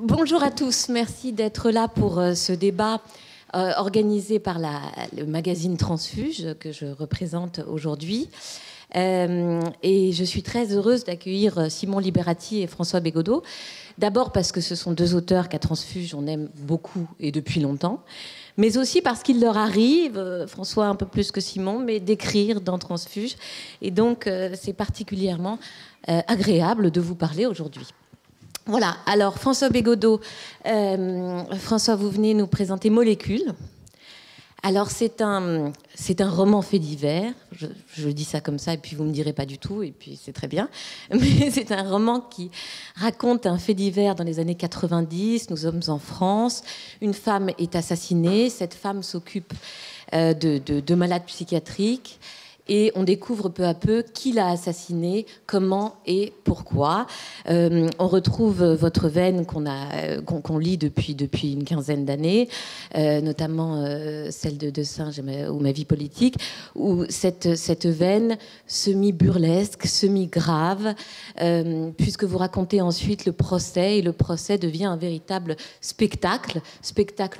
Bonjour à tous, merci d'être là pour ce débat organisé par le magazine Transfuge que je représente aujourd'hui. Et je suis très heureuse d'accueillir Simon Liberati et François Bégaudeau. D'abord parce que ce sont deux auteurs qu'à Transfuge on aime beaucoup et depuis longtemps, mais aussi parce qu'il leur arrive, François un peu plus que Simon, mais d'écrire dans Transfuge. Et donc c'est particulièrement agréable de vous parler aujourd'hui. Voilà, alors François Bégaudeau, François, vous venez nous présenter Molécules. Alors c'est un roman fait divers, je dis ça comme ça et puis vous me direz pas du tout et puis c'est très bien, mais c'est un roman qui raconte un fait divers dans les années 90, nous sommes en France, une femme est assassinée, cette femme s'occupe de malades psychiatriques. Et on découvre peu à peu qui l'a assassinée, comment et pourquoi. On retrouve votre veine qu'on lit depuis une quinzaine d'années, notamment celle de Singe ou Ma vie politique, où cette veine semi-burlesque, semi-grave, puisque vous racontez ensuite le procès, et le procès devient un véritable spectacle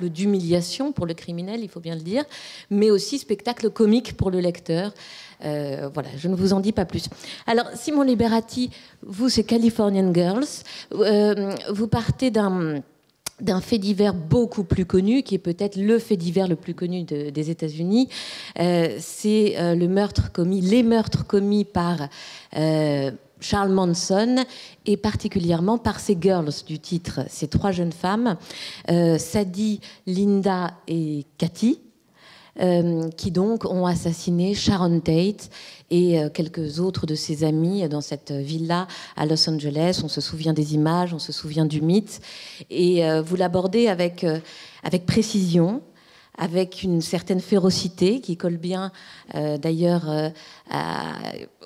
d'humiliation pour le criminel, il faut bien le dire, mais aussi spectacle comique pour le lecteur. Voilà, je ne vous en dis pas plus. Alors, Simon Liberati, vous, c'est Californian Girls. Vous partez d'un fait divers beaucoup plus connu, qui est peut-être le fait divers le plus connu des États-Unis. C'est les meurtres commis par Charles Manson, et particulièrement par ces girls du titre, ces trois jeunes femmes, Sadie, Linda et Cathy, qui donc ont assassiné Sharon Tate et quelques autres de ses amis dans cette villa à Los Angeles. On se souvient des images, on se souvient du mythe. Et vous l'abordez avec précision, avec une certaine férocité qui colle bien d'ailleurs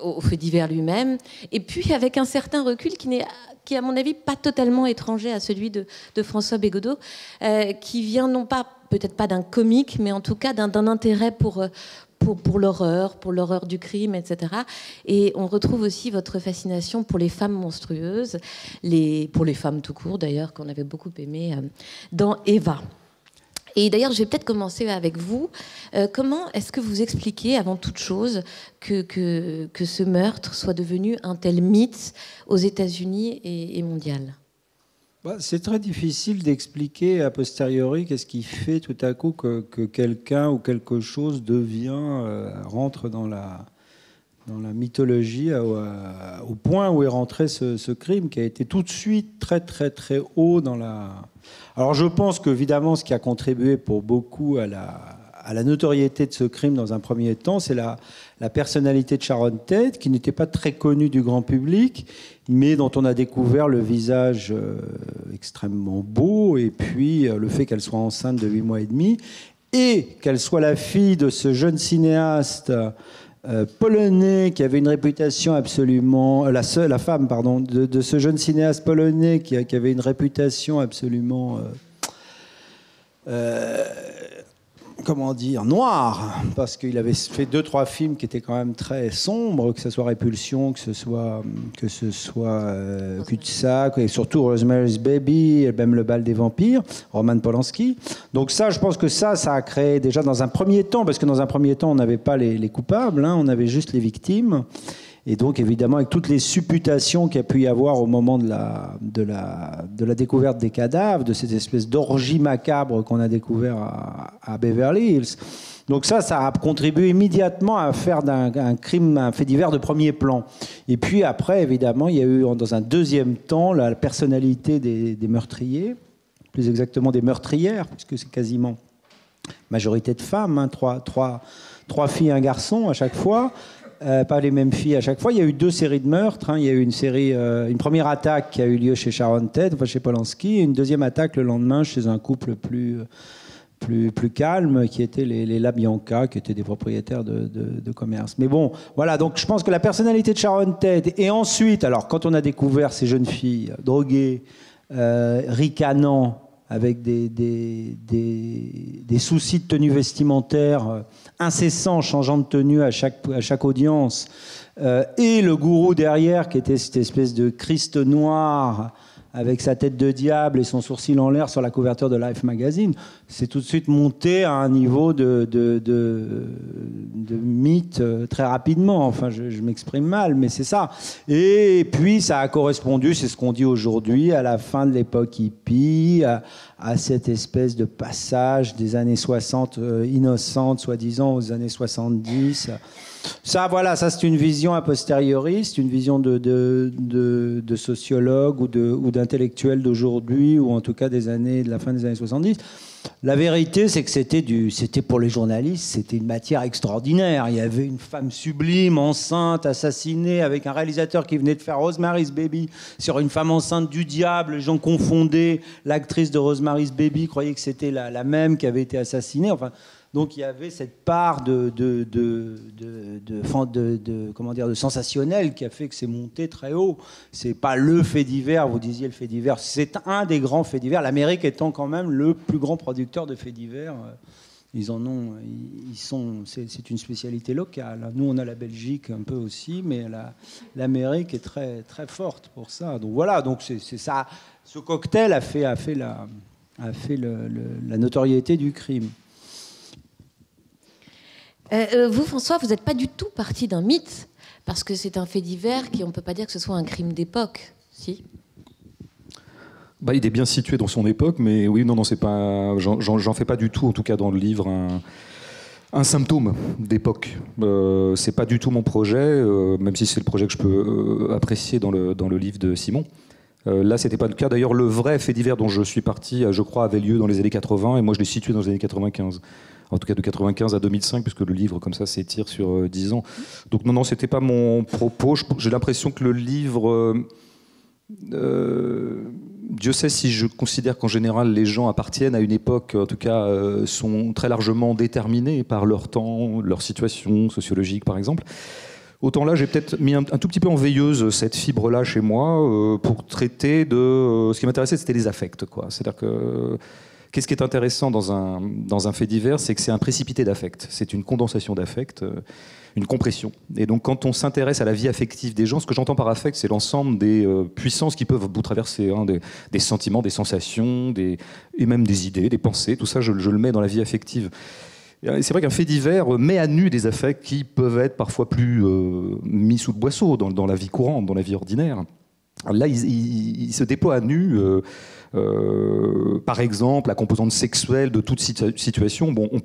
au fait divers lui-même, et puis avec un certain recul qui à mon avis pas totalement étranger à celui de François Bégaudeau, qui vient non pas peut-être pas d'un comique, mais en tout cas d'un intérêt pour l'horreur du crime, etc. Et on retrouve aussi votre fascination pour les femmes monstrueuses, pour les femmes tout court d'ailleurs, qu'on avait beaucoup aimé dans Eva. Et d'ailleurs, je vais peut-être commencer avec vous. Comment est-ce que vous expliquez, avant toute chose, que ce meurtre soit devenu un tel mythe aux États-Unis et mondial ? C'est très difficile d'expliquer a posteriori qu'est-ce qui fait tout à coup que quelqu'un ou quelque chose rentre dans la mythologie au point où est rentré ce crime qui a été tout de suite très très très haut dans la... Alors je pense qu'évidemment ce qui a contribué pour beaucoup à la notoriété de ce crime dans un premier temps, c'est la personnalité de Sharon Tate, qui n'était pas très connue du grand public, mais dont on a découvert le visage extrêmement beau, et puis le fait qu'elle soit enceinte de 8 mois et demi, et qu'elle soit la fille de ce jeune cinéaste polonais qui avait une réputation absolument... la femme, pardon, de ce jeune cinéaste polonais qui avait une réputation absolument... comment dire, noir, parce qu'il avait fait 2-3 films qui étaient quand même très sombres, que ce soit Répulsion, que ce soit Cul-de-sac, et surtout Rosemary's Baby, et même Le bal des vampires, Roman Polanski. Donc ça, je pense que ça a créé déjà dans un premier temps, parce que dans un premier temps, on n'avait pas les coupables, on avait juste les victimes. Et donc, évidemment, avec toutes les supputations qu'il y a pu y avoir au moment de la découverte des cadavres, de cette espèce d'orgie macabre qu'on a découvert à Beverly Hills. Donc ça a contribué immédiatement à faire d'un crime un fait divers de premier plan. Et puis après, évidemment, il y a eu, dans un deuxième temps, la personnalité des meurtriers, plus exactement des meurtrières, puisque c'est quasiment majorité de femmes, trois filles et un garçon à chaque fois. Pas les mêmes filles à chaque fois. Il y a eu 2 séries de meurtres. Il y a eu une première attaque qui a eu lieu chez Sharon Tate, chez Polanski, et une deuxième attaque le lendemain chez un couple plus calme, qui étaient les LaBianca, qui étaient des propriétaires de commerce. Mais bon, voilà. Donc je pense que la personnalité de Sharon Tate, et ensuite, alors quand on a découvert ces jeunes filles droguées, ricanant, avec des soucis de tenue vestimentaire incessants, changeant de tenue à chaque audience, et le gourou derrière, qui était cette espèce de Christ noir, avec sa tête de diable et son sourcil en l'air sur la couverture de Life Magazine. C'est tout de suite monté à un niveau de mythe très rapidement. Enfin, je m'exprime mal, mais c'est ça. Et puis, ça a correspondu, c'est ce qu'on dit aujourd'hui, à la fin de l'époque hippie, à cette espèce de passage des années 60 innocentes, soi-disant, aux années 70. Ça, voilà, ça c'est une vision a posteriori, c'est une vision de sociologue ou d'intellectuel d'aujourd'hui, ou en tout cas de la fin des années 70. La vérité, c'est que c'était pour les journalistes, c'était une matière extraordinaire. Il y avait une femme sublime, enceinte, assassinée, avec un réalisateur qui venait de faire Rosemary's Baby sur une femme enceinte du diable. Les gens confondaient l'actrice de Rosemary's Baby, croyaient que c'était la même qui avait été assassinée. Enfin, donc il y avait cette part de sensationnel qui a fait que c'est monté très haut. C'est pas le fait divers, vous disiez le fait divers, c'est un des grands faits divers. L'Amérique étant quand même le plus grand producteur de faits divers. C'est une spécialité locale. Nous, on a la Belgique un peu aussi, mais l'Amérique est très, très forte pour ça. Donc voilà, donc c'est ça. Ce cocktail a fait la notoriété du crime. Vous, François, vous n'êtes pas du tout parti d'un mythe, parce que c'est un fait divers on ne peut pas dire que ce soit un crime d'époque, si? Il est bien situé dans son époque, mais oui, non, c'est pas. J'en fais pas du tout, en tout cas dans le livre, un symptôme d'époque. C'est pas du tout mon projet, même si c'est le projet que je peux apprécier dans le livre de Simon. Là, c'était pas le cas. D'ailleurs, le vrai fait divers dont je suis parti, je crois, avait lieu dans les années 80, et moi, je l'ai situé dans les années 95. En tout cas, de 95 à 2005, puisque le livre, comme ça, s'étire sur 10 ans. Donc, non, c'était pas mon propos. J'ai l'impression que le livre... Dieu sait si je considère qu'en général, les gens appartiennent à une époque, en tout cas, sont très largement déterminés par leur temps, leur situation sociologique, par exemple. Autant là, j'ai peut-être mis un tout petit peu en veilleuse cette fibre-là chez moi pour traiter de... ce qui m'intéressait, c'était les affects, quoi. C'est-à-dire que... Qu'est-ce qui est intéressant dans un fait divers, c'est que c'est un précipité d'affect. C'est une condensation d'affect, une compression. Et donc, quand on s'intéresse à la vie affective des gens, ce que j'entends par affect, c'est l'ensemble des puissances qui peuvent vous traverser, hein, des sentiments, des sensations, et même des idées, des pensées. Tout ça, je le mets dans la vie affective. Et c'est vrai qu'un fait divers met à nu des affects qui peuvent être parfois plus mis sous le boisseau dans la vie courante, dans la vie ordinaire. Là, il se déploie à nu... par exemple, la composante sexuelle de toute situation. Bon, on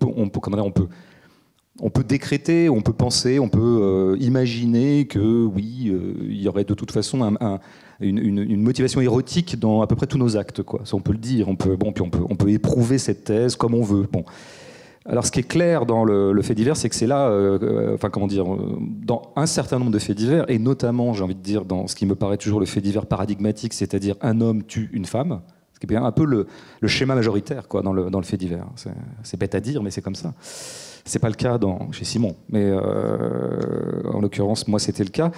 peut décréter, on peut penser, on peut imaginer que oui, il y aurait de toute façon une motivation érotique dans à peu près tous nos actes, quoi. Ça, on peut le dire. On peut éprouver cette thèse comme on veut. Bon. Alors, ce qui est clair dans le fait divers, c'est que c'est là, dans un certain nombre de faits divers, et notamment, j'ai envie de dire, dans ce qui me paraît toujours le fait divers paradigmatique, c'est-à-dire un homme tue une femme, ce qui est bien un peu le schéma majoritaire, quoi, dans le fait divers. C'est bête à dire, mais c'est comme ça. C'est pas le cas chez Simon, mais en l'occurrence, moi, c'était le cas.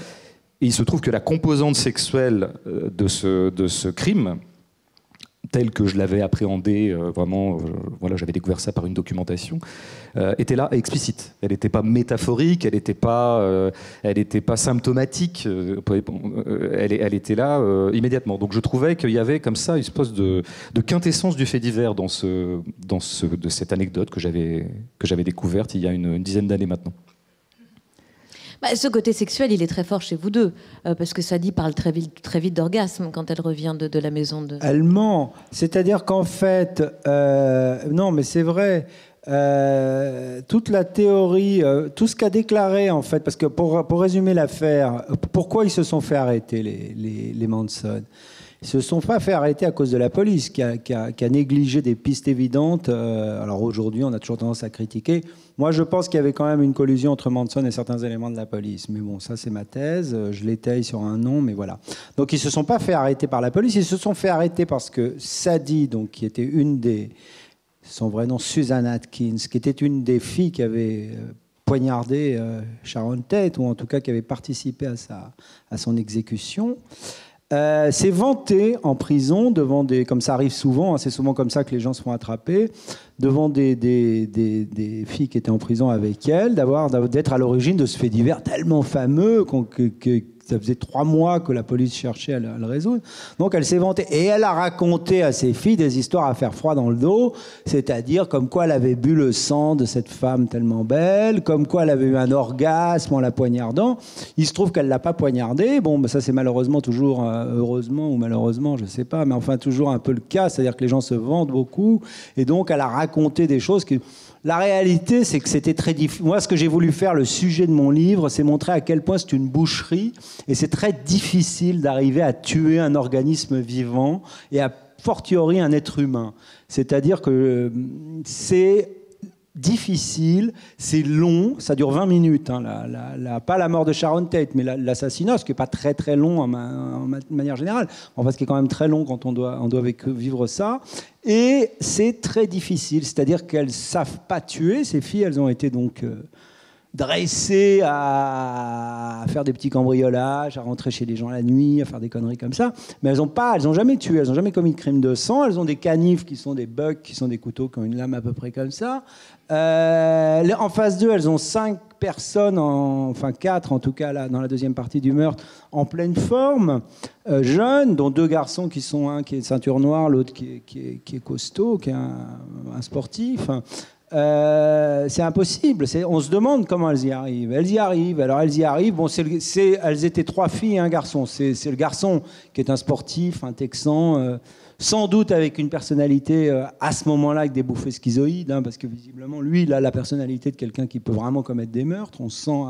Et il se trouve que la composante sexuelle de ce crime, tel que je l'avais appréhendé, voilà, j'avais découvert ça par une documentation, était là explicite. Elle n'était pas métaphorique, elle n'était pas symptomatique, elle était là immédiatement. Donc je trouvais qu'il y avait comme ça une espèce de quintessence du fait divers de cette anecdote que j'avais découverte il y a une dizaine d'années maintenant. Ce côté sexuel, il est très fort chez vous deux, parce que Sadie parle très vite d'orgasme quand elle revient de la maison de... Elle ment. C'est-à-dire qu'en fait... non, mais c'est vrai. Toute la théorie, tout ce qu'a déclaré, en fait, parce que pour résumer l'affaire, pourquoi ils se sont fait arrêter, les Manson ? Ils se sont pas fait arrêter à cause de la police, qui a négligé des pistes évidentes. Alors aujourd'hui, on a toujours tendance à critiquer. Moi, je pense qu'il y avait quand même une collusion entre Manson et certains éléments de la police. Mais bon, ça, c'est ma thèse. Je l'étaye sur un nom, mais voilà. Donc, ils se sont pas fait arrêter par la police. Ils se sont fait arrêter parce que Sadie, donc, qui était son vrai nom, Susan Atkins, qui était une des filles qui avait poignardé Sharon Tate, ou en tout cas qui avait participé à son exécution, s'est vanté en prison devant comme ça arrive souvent, hein, c'est souvent comme ça que les gens se font attraper, devant des filles qui étaient en prison avec elle, d'être à l'origine de ce fait divers tellement fameux ça faisait 3 mois que la police cherchait à le résoudre. Donc elle s'est vantée. Et elle a raconté à ses filles des histoires à faire froid dans le dos, c'est-à-dire comme quoi elle avait bu le sang de cette femme tellement belle, comme quoi elle avait eu un orgasme en la poignardant. Il se trouve qu'elle ne l'a pas poignardée. Bon, ça c'est malheureusement toujours, heureusement ou malheureusement, je ne sais pas, mais enfin toujours un peu le cas, c'est-à-dire que les gens se vantent beaucoup. Et donc elle a raconté des choses qui... La réalité, c'est que c'était très difficile. Moi, ce que j'ai voulu faire, le sujet de mon livre, c'est montrer à quel point c'est une boucherie et c'est très difficile d'arriver à tuer un organisme vivant et à fortiori un être humain. C'est-à-dire que c'est difficile, c'est long, ça dure 20 minutes, hein, pas la mort de Sharon Tate, mais l'assassinat, ce qui n'est pas très très long en manière générale, enfin ce qui est quand même très long quand on doit vivre ça, et c'est très difficile, c'est-à-dire qu'elles ne savent pas tuer, ces filles, elles ont été donc dressées à faire des petits cambriolages, à rentrer chez les gens la nuit, à faire des conneries comme ça, mais elles n'ont jamais tué, elles n'ont jamais commis de crime de sang, elles ont des canifs qui sont des bucks, qui sont des couteaux qui ont une lame à peu près comme ça. En face d'eux, elles ont 5 personnes, enfin 4 en tout cas là, dans la deuxième partie du meurtre, en pleine forme, jeunes, dont 2 garçons qui sont un qui est ceinture noire, l'autre qui est costaud, qui est un sportif. C'est impossible. On se demande comment elles y arrivent. Elles y arrivent. Alors elles y arrivent. Bon, elles étaient 3 filles et un garçon. C'est le garçon qui est un sportif, un Texan, sans doute avec une personnalité à ce moment-là avec des bouffées schizoïdes, hein, parce que visiblement lui, il a la personnalité de quelqu'un qui peut vraiment commettre des meurtres. On sent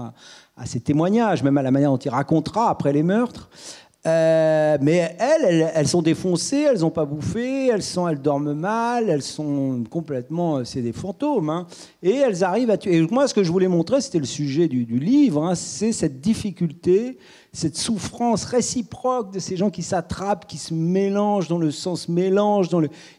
à ses témoignages, même à la manière dont il racontera après les meurtres. Mais elles sont défoncées, elles n'ont pas bouffé, elles dorment mal, elles sont complètement... C'est des fantômes. Hein, et elles arrivent à tuer. Et moi, ce que je voulais montrer, c'était le sujet du livre, hein, c'est cette difficulté, cette souffrance réciproque de ces gens qui s'attrapent, qui se mélangent, dont le sang se mélange.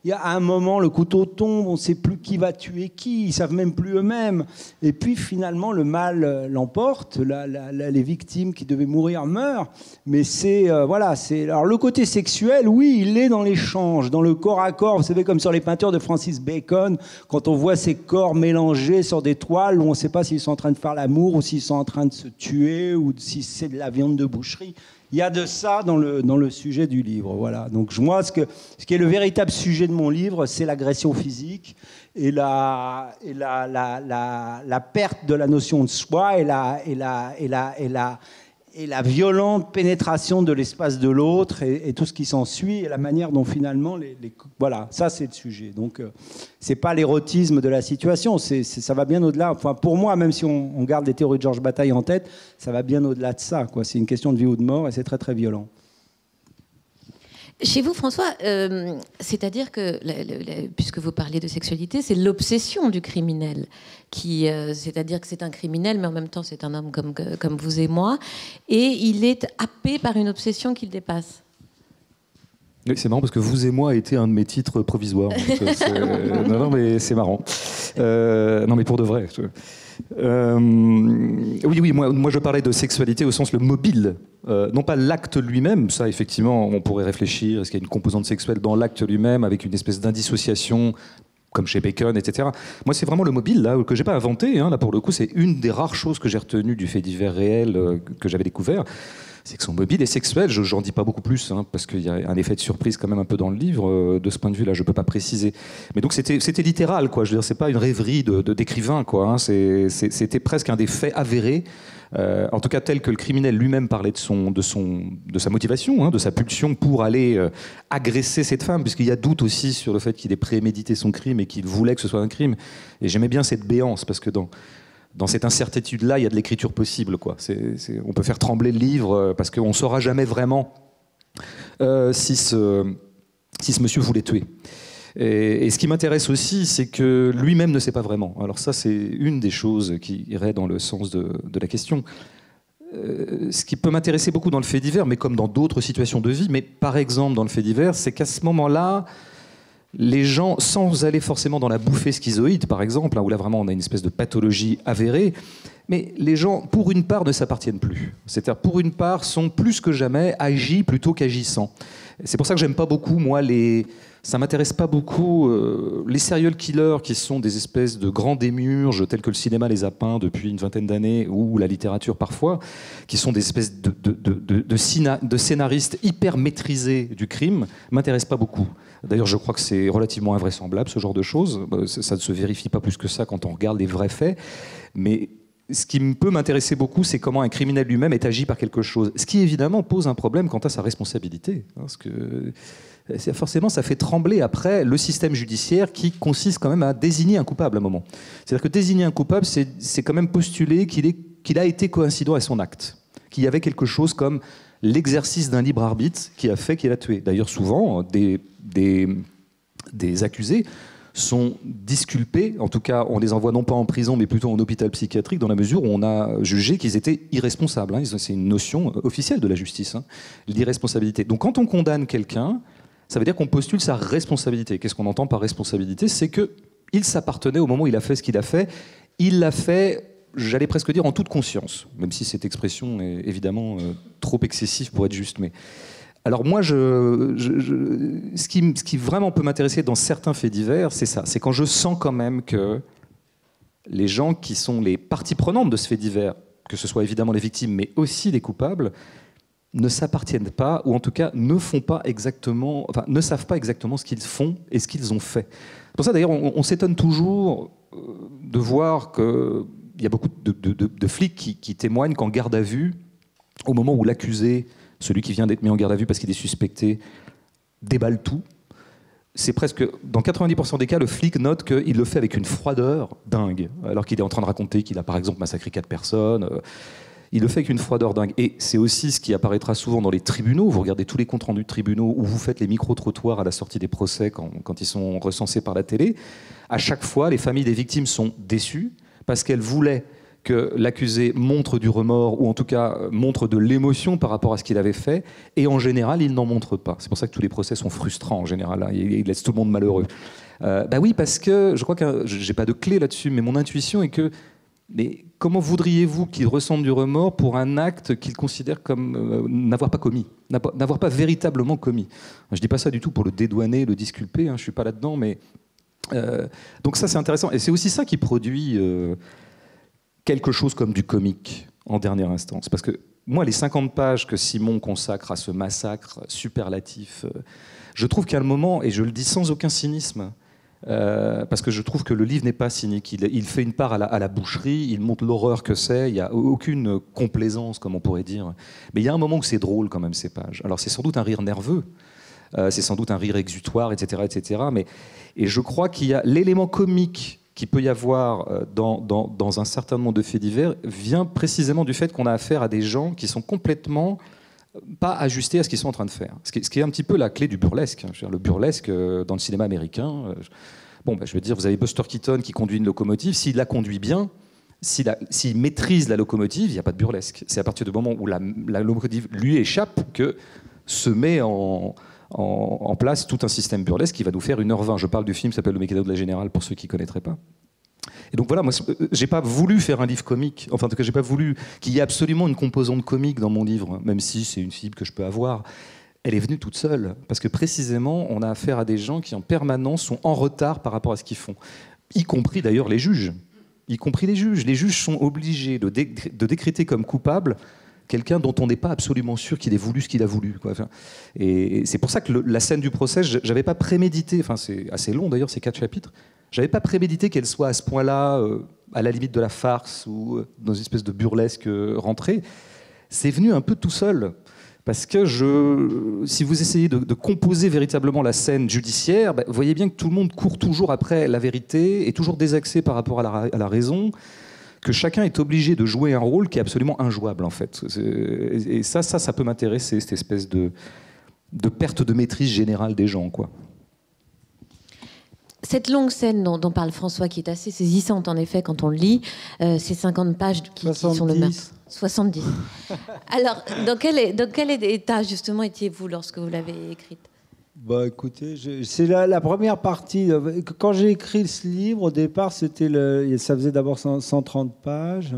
Il y a un moment, le couteau tombe, on ne sait plus qui va tuer qui, ils ne savent même plus eux-mêmes. Et puis finalement, le mal l'emporte, les victimes qui devaient mourir meurent. Mais alors le côté sexuel, oui, il est dans l'échange, dans le corps à corps. Vous savez, comme sur les peintures de Francis Bacon, quand on voit ces corps mélangés sur des toiles où on ne sait pas s'ils sont en train de faire l'amour ou s'ils sont en train de se tuer ou si c'est de la viande de boucherie. Il y a de ça dans le sujet du livre. Voilà. Donc moi, ce qui est le véritable sujet de mon livre, c'est l'agression physique et la perte de la notion de soi et la violente pénétration de l'espace de l'autre et tout ce qui s'ensuit et la manière dont finalement voilà, ça c'est le sujet. Donc c'est pas l'érotisme de la situation, ça va bien au-delà. Enfin pour moi, même si on garde les théories de Georges Bataille en tête, ça va bien au-delà de ça, quoi. C'est une question de vie ou de mort et c'est très très violent. Chez vous, François, c'est-à-dire que, puisque vous parlez de sexualité, c'est l'obsession du criminel, c'est-à-dire que c'est un criminel, mais en même temps c'est un homme comme vous et moi, et il est happé par une obsession qu'il dépasse. Oui, c'est marrant parce que vous et moi a été un de mes titres provisoires. Non, mais c'est marrant. Non, mais pour de vrai. Oui, moi je parlais de sexualité au sens le mobile, non pas l'acte lui-même. Ça, effectivement, on pourrait réfléchir. Est-ce qu'il y a une composante sexuelle dans l'acte lui-même avec une espèce d'indissociation, comme chez Bacon, etc. Moi, c'est vraiment le mobile là que j'ai pas inventé. Hein, là, pour le coup, c'est une des rares choses que j'ai retenues du fait divers réel que j'avais découvert. C'est que son mobile est sexuel. J'en dis pas beaucoup plus, hein, parce qu'il y a un effet de surprise quand même un peu dans le livre. De ce point de vue-là, je peux pas préciser. Mais donc c'était littéral, quoi. Je veux dire, c'est pas une rêverie d'écrivain, quoi. Hein. C'était presque un des faits avérés. En tout cas, tel que le criminel lui-même parlait de sa motivation, hein, de sa pulsion pour aller agresser cette femme, puisqu'il y a doute aussi sur le fait qu'il ait prémédité son crime et qu'il voulait que ce soit un crime. Et j'aimais bien cette béance, parce que dans cette incertitude-là, il y a de l'écriture possible, quoi. On peut faire trembler le livre parce qu'on ne saura jamais vraiment si ce monsieur voulait tuer. Et ce qui m'intéresse aussi, c'est que lui-même ne sait pas vraiment. Alors ça, c'est une des choses qui irait dans le sens de la question. Ce qui peut m'intéresser beaucoup dans le fait divers, mais comme dans d'autres situations de vie, mais par exemple dans le fait divers, c'est qu'à ce moment-là, les gens, sans aller forcément dans la bouffée schizoïde, par exemple, hein, où là vraiment on a une espèce de pathologie avérée, mais les gens, pour une part, ne s'appartiennent plus. C'est-à-dire, pour une part, sont plus que jamais agis plutôt qu'agissants. C'est pour ça que j'aime pas beaucoup, moi, ça m'intéresse pas beaucoup. Les serial killers, qui sont des espèces de grands démiurges, tels que le cinéma les a peints depuis une vingtaine d'années, ou la littérature parfois, qui sont des espèces de scénaristes hyper maîtrisés du crime, m'intéressent pas beaucoup. D'ailleurs, je crois que c'est relativement invraisemblable, ce genre de choses. Ça ne se vérifie pas plus que ça quand on regarde les vrais faits. Mais ce qui peut m'intéresser beaucoup, c'est comment un criminel lui-même est agi par quelque chose. Ce qui, évidemment, pose un problème quant à sa responsabilité. Parce que forcément, ça fait trembler après le système judiciaire qui consiste quand même à désigner un coupable à un moment. C'est-à-dire que désigner un coupable, c'est quand même postuler qu'il a été coïncident à son acte, qu'il y avait quelque chose comme l'exercice d'un libre arbitre qui a fait qu'il a tué. D'ailleurs, souvent, des accusés sont disculpés, en tout cas on les envoie non pas en prison mais plutôt en hôpital psychiatrique dans la mesure où on a jugé qu'ils étaient irresponsables. C'est une notion officielle de la justice, l'irresponsabilité. Donc quand on condamne quelqu'un, ça veut dire qu'on postule sa responsabilité. Qu'est-ce qu'on entend par responsabilité? C'est qu'il s'appartenait au moment où il a fait ce qu'il a fait. Il l'a fait, j'allais presque dire, en toute conscience, même si cette expression est évidemment trop excessive pour être juste. Mais alors moi, ce qui vraiment peut m'intéresser dans certains faits divers, c'est ça. C'est quand je sens quand même que les gens qui sont les parties prenantes de ce fait divers, que ce soit évidemment les victimes, mais aussi les coupables, ne s'appartiennent pas, ou en tout cas ne font pas exactement, enfin, ne savent pas exactement ce qu'ils font et ce qu'ils ont fait. Pour ça, d'ailleurs, on s'étonne toujours de voir qu'il y a beaucoup de flics qui témoignent qu'en garde à vue, au moment où l'accusé, celui qui vient d'être mis en garde à vue parce qu'il est suspecté, déballe tout, c'est presque, dans 90% des cas, le flic note qu'il le fait avec une froideur dingue, alors qu'il est en train de raconter qu'il a par exemple massacré 4 personnes. Il le fait avec une froideur dingue. Et c'est aussi ce qui apparaîtra souvent dans les tribunaux. Vous regardez tous les comptes rendus de tribunaux où vous faites les micro-trottoirs à la sortie des procès quand ils sont recensés par la télé. À chaque fois, les familles des victimes sont déçues parce qu'elles voulaient que l'accusé montre du remords ou en tout cas montre de l'émotion par rapport à ce qu'il avait fait. Et en général, il n'en montre pas. C'est pour ça que tous les procès sont frustrants en général. Ils laissent tout le monde malheureux. Oui, parce que je crois que j'ai pas de clé là-dessus, mais mon intuition est que mais comment voudriez-vous qu'il ressente du remords pour un acte qu'il considère comme n'avoir pas commis, n'avoir pas véritablement commis? Je ne dis pas ça du tout pour le dédouaner, le disculper, je ne suis pas là-dedans, mais... donc ça, c'est intéressant. Et c'est aussi ça qui produit quelque chose comme du comique, en dernière instance. Parce que moi, les 50 pages que Simon consacre à ce massacre superlatif, je trouve qu'à un moment, et je le dis sans aucun cynisme, parce que je trouve que le livre n'est pas cynique. Il fait une part à la boucherie, il montre l'horreur que c'est, il n'y a aucune complaisance, comme on pourrait dire. Mais il y a un moment où c'est drôle quand même, ces pages. Alors c'est sans doute un rire nerveux, c'est sans doute un rire exutoire, etc. etc. Et je crois qu'il y a l'élément comique qu'il peut y avoir dans un certain nombre de faits divers vient précisément du fait qu'on a affaire à des gens qui sont complètement pas ajustés à ce qu'ils sont en train de faire. Ce qui est un petit peu la clé du burlesque. Je veux dire, le burlesque, dans le cinéma américain, je veux dire, vous avez Buster Keaton qui conduit une locomotive. S'il la conduit bien, s'il maîtrise la locomotive, il n'y a pas de burlesque. C'est à partir du moment où la locomotive lui échappe que se met en place tout un système burlesque qui va nous faire 1h20. Je parle du film qui s'appelle Le Mécano de la Générale, pour ceux qui ne connaîtraient pas. Et donc voilà, moi, j'ai pas voulu faire un livre comique. Enfin, en tout cas, j'ai pas voulu qu'il y ait absolument une composante comique dans mon livre, même si c'est une cible que je peux avoir. Elle est venue toute seule, parce que précisément, on a affaire à des gens qui en permanence sont en retard par rapport à ce qu'ils font, y compris d'ailleurs les juges. Y compris les juges. Les juges sont obligés de décréter comme coupable quelqu'un dont on n'est pas absolument sûr qu'il ait voulu ce qu'il a voulu, quoi. Enfin, et c'est pour ça que la scène du procès, j'avais pas prémédité, enfin c'est assez long d'ailleurs, ces 4 chapitres, j'avais pas prémédité qu'elle soit à ce point-là, à la limite de la farce ou dans une espèce de burlesque rentrée. C'est venu un peu tout seul. Parce que si vous essayez de composer véritablement la scène judiciaire, vous voyez bien que tout le monde court toujours après la vérité, est toujours désaxé par rapport à la raison, que chacun est obligé de jouer un rôle qui est absolument injouable, en fait. Et ça peut m'intéresser, cette espèce de perte de maîtrise générale des gens, quoi. Cette longue scène dont parle François, qui est assez saisissante, en effet, quand on le lit, ces 50 pages qui sont le meurtre. 70. Alors, dans quel état, justement, étiez-vous lorsque vous l'avez écrite ? Bah, écoutez, c'est la première partie. Quand j'ai écrit ce livre, au départ, ça faisait d'abord 130 pages,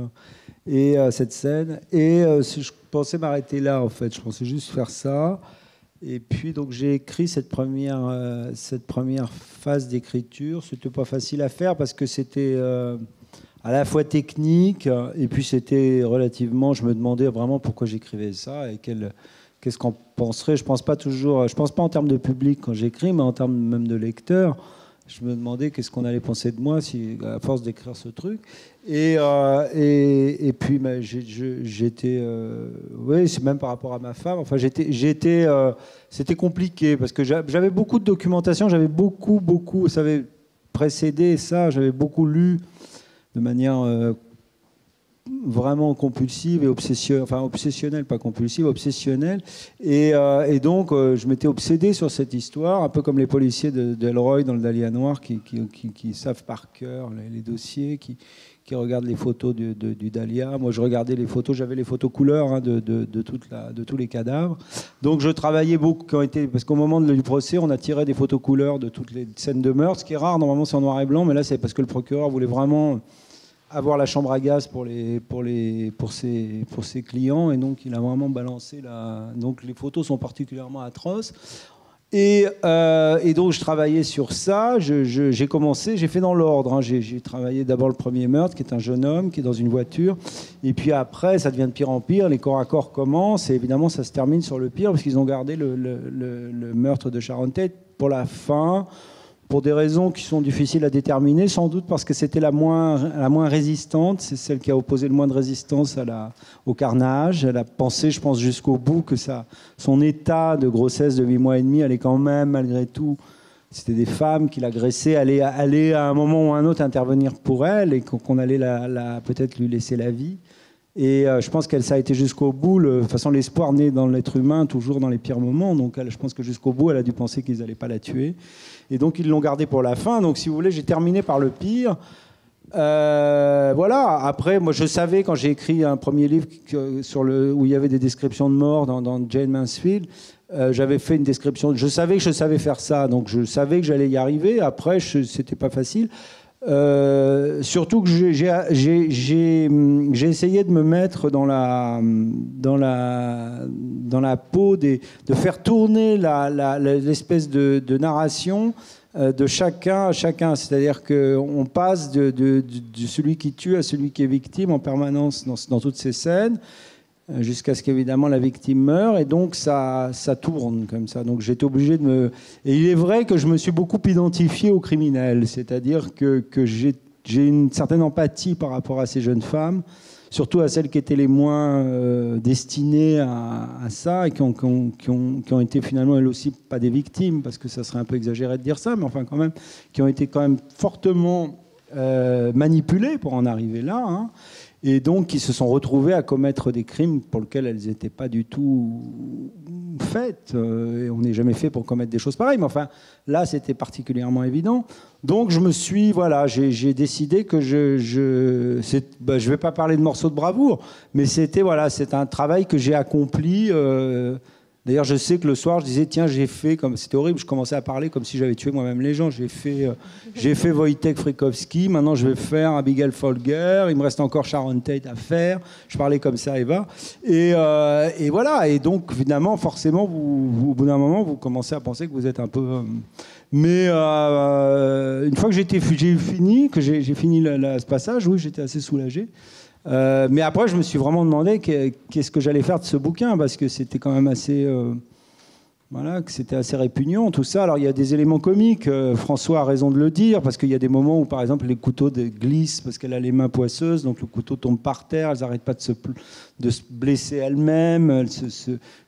et cette scène. Et je pensais m'arrêter là, en fait. Je pensais juste faire ça. Et puis donc j'ai écrit cette première phase d'écriture. C'était pas facile à faire parce que c'était à la fois technique et puis c'était relativement. Je me demandais vraiment pourquoi j'écrivais ça et qu'est-ce qu'on penserait. Je pense pas en termes de public quand j'écris, mais en termes même de lecteur. Je me demandais qu'est-ce qu'on allait penser de moi si, à force d'écrire ce truc. Et puis j'étais... oui, c'est même par rapport à ma femme. Enfin, c'était compliqué parce que j'avais beaucoup de documentation. J'avais beaucoup, ça avait précédé ça. J'avais beaucoup lu de manière vraiment compulsive et obsessionnelle, pas compulsive, obsessionnelle. Et donc, je m'étais obsédé sur cette histoire, un peu comme les policiers d'Elroy dans le Dahlia Noir qui savent par cœur les dossiers, qui regardent les photos du Dahlia. Moi, je regardais les photos, j'avais les photos couleurs de tous les cadavres. Donc, je travaillais beaucoup, parce qu'au moment du procès, on a tiré des photos couleurs de toutes les scènes de meurtre, ce qui est rare, normalement c'est en noir et blanc, mais là, c'est parce que le procureur voulait vraiment avoir la chambre à gaz pour ses clients, et donc il a vraiment balancé donc les photos sont particulièrement atroces. Et donc je travaillais sur ça. J'ai commencé, j'ai fait dans l'ordre. Hein. J'ai travaillé d'abord le premier meurtre, qui est un jeune homme qui est dans une voiture, et puis après ça devient de pire en pire. Les corps à corps commencent, et évidemment ça se termine sur le pire parce qu'ils ont gardé le meurtre de Sharon Tate pour la fin. Pour des raisons qui sont difficiles à déterminer, sans doute parce que c'était la moins résistante, c'est celle qui a opposé le moins de résistance au carnage. Elle a pensé, je pense, jusqu'au bout que son état de grossesse de 8 mois et demi allait quand même, malgré tout, c'était des femmes qui l'agressaient, allaient à un moment ou à un autre intervenir pour elle et qu'on allait peut-être lui laisser la vie. Et je pense ça a été jusqu'au bout. De toute façon, l'espoir naît dans l'être humain, toujours dans les pires moments. Donc je pense que jusqu'au bout, elle a dû penser qu'ils n'allaient pas la tuer. Et donc, ils l'ont gardée pour la fin. Donc, si vous voulez, j'ai terminé par le pire. Voilà. Après, moi, je savais, quand j'ai écrit un premier livre où il y avait des descriptions de morts dans Jane Mansfield, j'avais fait une description. Je savais que je savais faire ça. Donc, je savais que j'allais y arriver. Après, c'était pas facile. Surtout que j'ai essayé de me mettre dans la peau de faire tourner l'espèce de narration de chacun, c'est-à-dire qu'on passe de celui qui tue à celui qui est victime en permanence dans toutes ces scènes, jusqu'à ce qu'évidemment la victime meure, et donc ça tourne comme ça. Donc j'étais obligé Et il est vrai que je me suis beaucoup identifié aux criminels, c'est-à-dire que j'ai une certaine empathie par rapport à ces jeunes femmes, surtout à celles qui étaient les moins destinées à ça, et qui ont été finalement elles aussi pas des victimes, parce que ça serait un peu exagéré de dire ça, mais enfin quand même, qui ont été quand même fortement manipulées pour en arriver là, hein. Et donc qui se sont retrouvées à commettre des crimes pour lesquels elles n'étaient pas du tout faites. Et on n'est jamais fait pour commettre des choses pareilles. Mais enfin, là, c'était particulièrement évident. Donc j'ai décidé que je vais pas parler de morceaux de bravoure, mais c'est un travail que j'ai accompli. D'ailleurs, je sais que le soir, je disais, tiens, c'était horrible, je commençais à parler comme si j'avais tué moi-même les gens. J'ai fait Wojtek Frykowski, maintenant je vais faire Abigail Folger, il me reste encore Sharon Tate à faire. Je parlais comme ça, Eva. Et voilà, et donc, évidemment, forcément, au bout d'un moment, vous commencez à penser que vous êtes un peu... Mais une fois que j'ai fini ce passage, oui, j'étais assez soulagé. Mais après, je me suis vraiment demandé qu'est-ce que j'allais faire de ce bouquin, parce que c'était quand même assez répugnant tout ça. Alors il y a des éléments comiques, François a raison de le dire, parce qu'il y a des moments où par exemple les couteaux glissent parce qu'elle a les mains poisseuses, donc le couteau tombe par terre, elles n'arrêtent pas de se blesser elles-mêmes.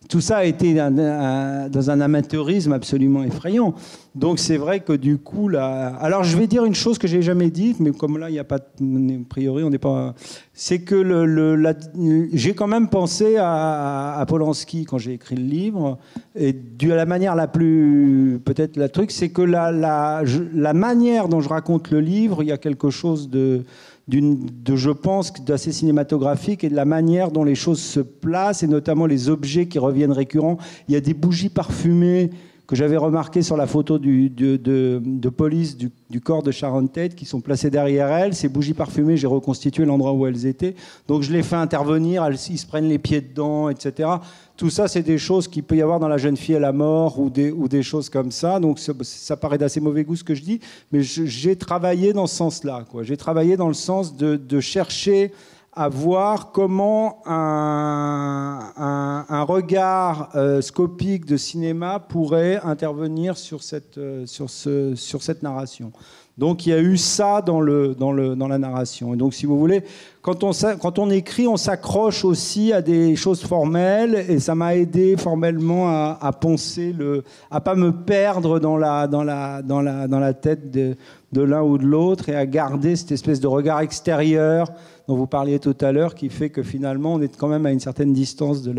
Tout ça a été dans un amateurisme absolument effrayant. Donc c'est vrai que du coup alors je vais dire une chose que j'ai jamais dite, mais comme là il n'y a pas a priori on n'est pas, c'est que j'ai quand même pensé à Polanski quand j'ai écrit le livre, et de la manière la plus peut-être la truc, c'est que la manière dont je raconte le livre, il y a quelque chose je pense, d'assez cinématographique, et de la manière dont les choses se placent, et notamment les objets qui reviennent récurrents. Il y a des bougies parfumées que j'avais remarqué sur la photo de police du corps de Sharon Tate, qui sont placés derrière elle. Ces bougies parfumées, j'ai reconstitué l'endroit où elles étaient. Donc je les fais intervenir, ils se prennent les pieds dedans, etc. Tout ça, c'est des choses qu'il peut y avoir dans La jeune fille à la mort ou des choses comme ça. Donc ça paraît d'assez mauvais goût ce que je dis, mais j'ai travaillé dans ce sens-là, quoi. J'ai travaillé dans le sens de chercher à voir comment un regard scopique de cinéma pourrait intervenir sur cette narration. Donc il y a eu ça dans la narration. Et donc si vous voulez, quand on écrit, on s'accroche aussi à des choses formelles, et ça m'a aidé formellement à poncer à pas me perdre dans la tête de l'un ou de l'autre, et à garder cette espèce de regard extérieur dont vous parliez tout à l'heure, qui fait que finalement on est quand même à une certaine distance de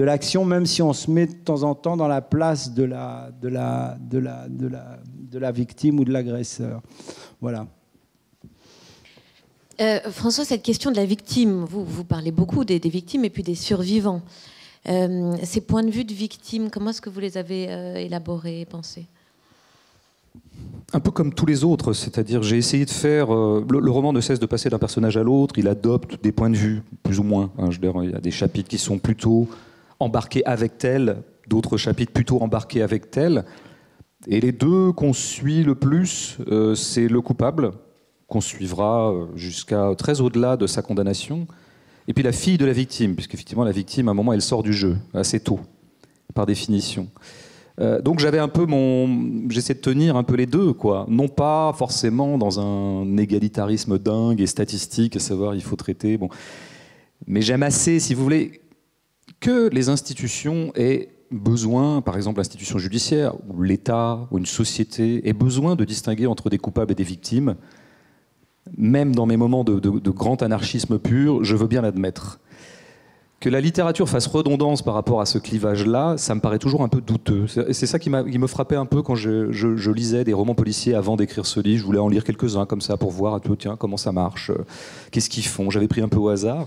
l'action, même si on se met de temps en temps dans la place de la victime ou de l'agresseur. Voilà. François, cette question de la victime, vous parlez beaucoup des victimes et puis des survivants. Ces points de vue de victimes, comment est-ce que vous les avez élaborés, pensés ? Un peu comme tous les autres, c'est-à-dire j'ai essayé de faire... le roman ne cesse de passer d'un personnage à l'autre, il adopte des points de vue, plus ou moins. Hein, je veux dire, il y a des chapitres qui sont plutôt embarqués avec tel, d'autres chapitres plutôt embarqués avec tel. Et les deux qu'on suit le plus, c'est le coupable, qu'on suivra jusqu'à très au-delà de sa condamnation, et puis la fille de la victime, puisqu'effectivement la victime, à un moment, elle sort du jeu, assez tôt, par définition. Donc j'avais un peu j'essaie de tenir un peu les deux, quoi. Non pas forcément dans un égalitarisme dingue et statistique, à savoir il faut traiter, bon. Mais j'aime assez, si vous voulez, que les institutions aient besoin, par exemple l'institution judiciaire, ou l'État, ou une société, ait besoin de distinguer entre des coupables et des victimes. Même dans mes moments de grand anarchisme pur, je veux bien l'admettre. Que la littérature fasse redondance par rapport à ce clivage-là, ça me paraît toujours un peu douteux. C'est ça qui me frappait un peu quand je lisais des romans policiers avant d'écrire ce livre. Je voulais en lire quelques-uns comme ça pour voir un peu, tiens, comment ça marche, qu'est-ce qu'ils font. J'avais pris un peu au hasard.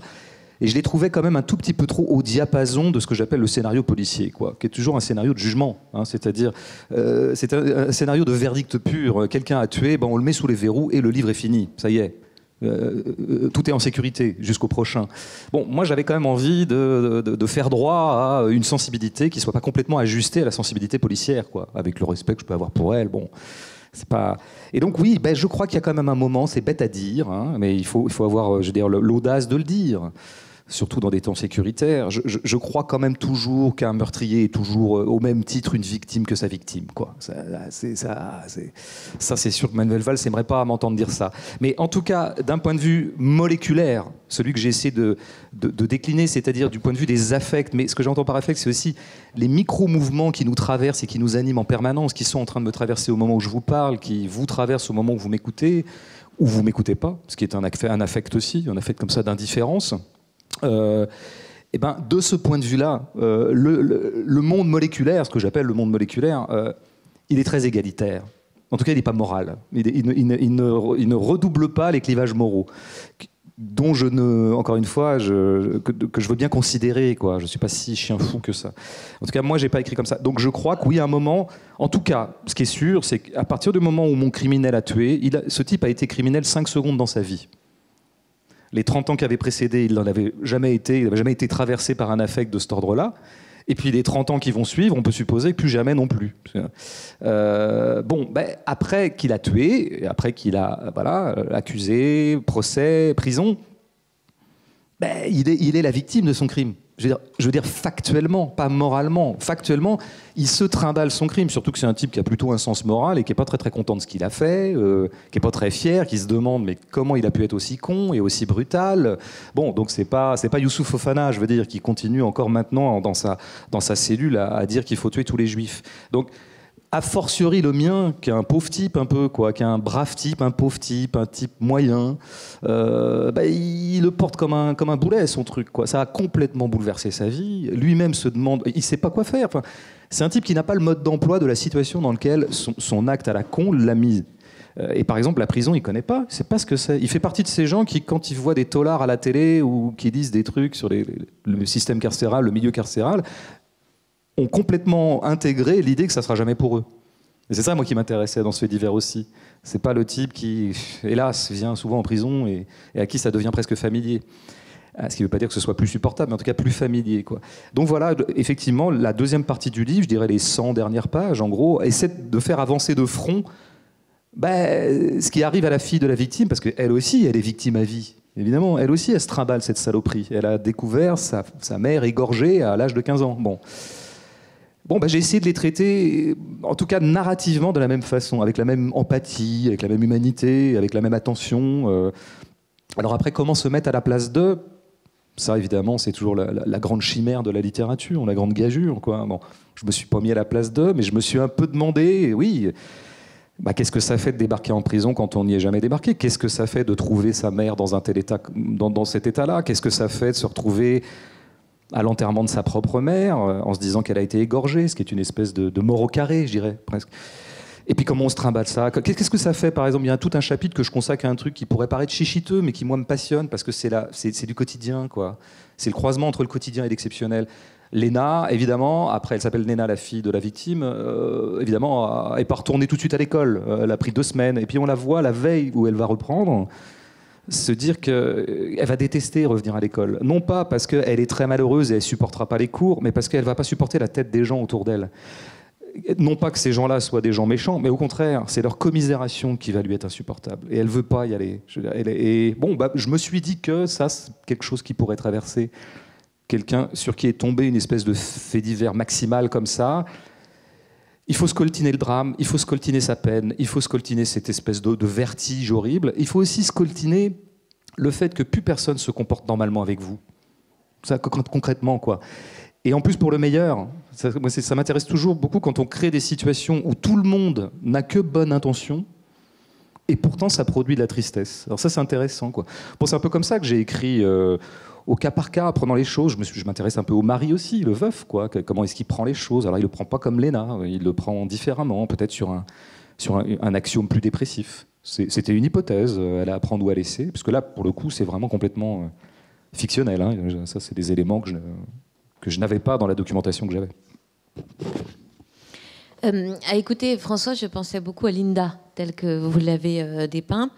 Et je les trouvais quand même un tout petit peu trop au diapason de ce que j'appelle le scénario policier, quoi, qui est toujours un scénario de jugement. Hein, c'est-à-dire, c'est un scénario de verdict pur. Quelqu'un a tué, ben on le met sous les verrous et le livre est fini. Ça y est. Tout est en sécurité jusqu'au prochain. Bon, moi j'avais quand même envie de faire droit à une sensibilité qui ne soit pas complètement ajustée à la sensibilité policière, quoi, avec le respect que je peux avoir pour elle. Bon, c'est pas... Et donc oui, ben, je crois qu'il y a quand même un moment, c'est bête à dire, hein, mais il faut avoir, je veux dire, l'audace de le dire. Surtout dans des temps sécuritaires, je crois quand même toujours qu'un meurtrier est toujours au même titre une victime que sa victime, quoi. Ça, c'est sûr que Manuel Valls n'aimerait pas m'entendre dire ça. Mais en tout cas, d'un point de vue moléculaire, celui que j'ai essayé de décliner, c'est-à-dire du point de vue des affects, mais ce que j'entends par affect, c'est aussi les micro-mouvements qui nous traversent et qui nous animent en permanence, qui sont en train de me traverser au moment où je vous parle, qui vous traversent au moment où vous m'écoutez, ou vous m'écoutez pas, ce qui est un affect aussi, un affect comme ça d'indifférence. Et ben, de ce point de vue-là, le monde moléculaire, ce que j'appelle le monde moléculaire, il est très égalitaire. En tout cas, il n'est pas moral. Il ne redouble pas les clivages moraux, dont encore une fois, que je veux bien considérer, quoi. Je ne suis pas si chien fou que ça. En tout cas, moi, je n'ai pas écrit comme ça. Donc je crois que oui, à un moment, en tout cas, ce qui est sûr, c'est qu'à partir du moment où mon criminel a tué, ce type a été criminel 5 secondes dans sa vie. Les 30 ans qui avaient précédé, il n'avait jamais été traversé par un affect de cet ordre-là. Et puis les 30 ans qui vont suivre, on peut supposer que plus jamais non plus. Après qu'il a tué, après qu'il a accusé, procès, prison, il est la victime de son crime. Je veux dire factuellement, pas moralement. Factuellement, il se trimballe son crime, surtout que c'est un type qui a plutôt un sens moral et qui n'est pas très très content de ce qu'il a fait, qui n'est pas très fier, qui se demande mais comment il a pu être aussi con et aussi brutal. Bon, donc c'est pas Youssouf Fofana, je veux dire, qui continue encore maintenant dans sa cellule à dire qu'il faut tuer tous les juifs. Donc, a fortiori le mien, qui est un pauvre type un peu, quoi, qui est un brave type, un pauvre type, un type moyen, il le porte comme un boulet, son truc, quoi. Ça a complètement bouleversé sa vie. Lui-même se demande, il sait pas quoi faire. Enfin, c'est un type qui n'a pas le mode d'emploi de la situation dans laquelle son acte à la con l'a mis. Et par exemple, la prison, il connaît pas. C'est pas ce que c'est. Il fait partie de ces gens qui, quand ils voient des taulards à la télé ou qui disent des trucs sur le système carcéral, le milieu carcéral, ont complètement intégré l'idée que ça ne sera jamais pour eux. Et c'est ça, moi, qui m'intéressait dans ce fait divers aussi. C'est pas le type qui, hélas, vient souvent en prison et à qui ça devient presque familier. Ce qui ne veut pas dire que ce soit plus supportable, mais en tout cas plus familier, quoi. Donc voilà, effectivement, la deuxième partie du livre, je dirais les 100 dernières pages, en gros, essaie de faire avancer de front ce qui arrive à la fille de la victime, parce qu'elle aussi, elle est victime à vie. Évidemment, elle aussi, elle se trimballe cette saloperie. Elle a découvert sa mère égorgée à l'âge de 15 ans. Bon, j'ai essayé de les traiter, en tout cas narrativement, de la même façon, avec la même empathie, avec la même humanité, avec la même attention. Alors après, comment se mettre à la place d'eux ? Ça, évidemment, c'est toujours la grande chimère de la littérature, la grande gageure, quoi. Bon, je me suis pas mis à la place d'eux, mais je me suis un peu demandé, oui, qu'est-ce que ça fait de débarquer en prison quand on n'y est jamais débarqué ? Qu'est-ce que ça fait de trouver sa mère dans un tel état, dans cet état-là ? Qu'est-ce que ça fait de se retrouver à l'enterrement de sa propre mère, en se disant qu'elle a été égorgée, ce qui est une espèce de mort au carré, je dirais, presque. Et puis comment on se trimballe ça ? Qu'est-ce que ça fait, par exemple ? Il y a tout un chapitre que je consacre à un truc qui pourrait paraître chichiteux, mais qui, moi, me passionne, parce que c'est du quotidien, quoi. C'est le croisement entre le quotidien et l'exceptionnel. Léna, évidemment, après elle s'appelle Léna, la fille de la victime, évidemment, elle n'est pas retournée tout de suite à l'école. Elle a pris 2 semaines. Et puis on la voit la veille où elle va reprendre, se dire qu'elle va détester revenir à l'école. Non pas parce qu'elle est très malheureuse et elle ne supportera pas les cours, mais parce qu'elle ne va pas supporter la tête des gens autour d'elle. Non pas que ces gens-là soient des gens méchants, mais au contraire, c'est leur commisération qui va lui être insupportable. Et elle ne veut pas y aller. Je me suis dit que ça, c'est quelque chose qui pourrait traverser quelqu'un sur qui est tombé une espèce de fait divers maximal comme ça. Il faut scoltiner le drame, il faut scoltiner sa peine, il faut scoltiner cette espèce de vertige horrible. Il faut aussi scoltiner le fait que plus personne se comporte normalement avec vous. Ça, concrètement, quoi. Et en plus, pour le meilleur, ça m'intéresse toujours beaucoup quand on crée des situations où tout le monde n'a que bonne intention, et pourtant ça produit de la tristesse. Alors ça, c'est intéressant, quoi. Bon, c'est un peu comme ça que j'ai écrit au cas par cas, apprenant les choses. Je m'intéresse un peu au mari aussi, le veuf, quoi. Comment est-ce qu'il prend les choses ? Alors il le prend pas comme Léna, il le prend différemment, peut-être sur un axiome plus dépressif. C'était une hypothèse, elle a à prendre ou à laisser, parce que là, pour le coup, c'est vraiment complètement fictionnel, hein. Ça, c'est des éléments que je n'avais pas dans la documentation que j'avais. À écouter François, je pensais beaucoup à Linda, telle que vous l'avez dépeint.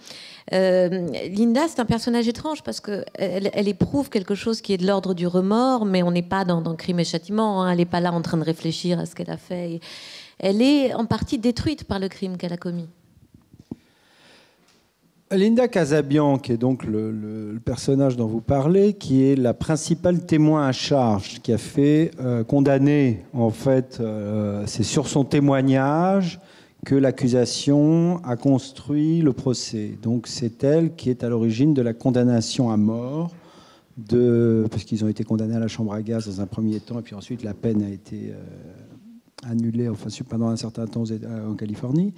Linda, c'est un personnage étrange parce qu'elle éprouve quelque chose qui est de l'ordre du remords, mais on n'est pas dans Crime et Châtiment, hein. Elle n'est pas là en train de réfléchir à ce qu'elle a fait. Elle est en partie détruite par le crime qu'elle a commis. Linda Casabian, qui est donc le personnage dont vous parlez, qui est la principale témoin à charge, qui a fait condamner, en fait, c'est sur son témoignage que l'accusation a construit le procès. Donc c'est elle qui est à l'origine de la condamnation à mort, parce qu'ils ont été condamnés à la chambre à gaz dans un premier temps, et puis ensuite la peine a été annulée, enfin pendant un certain temps en Californie.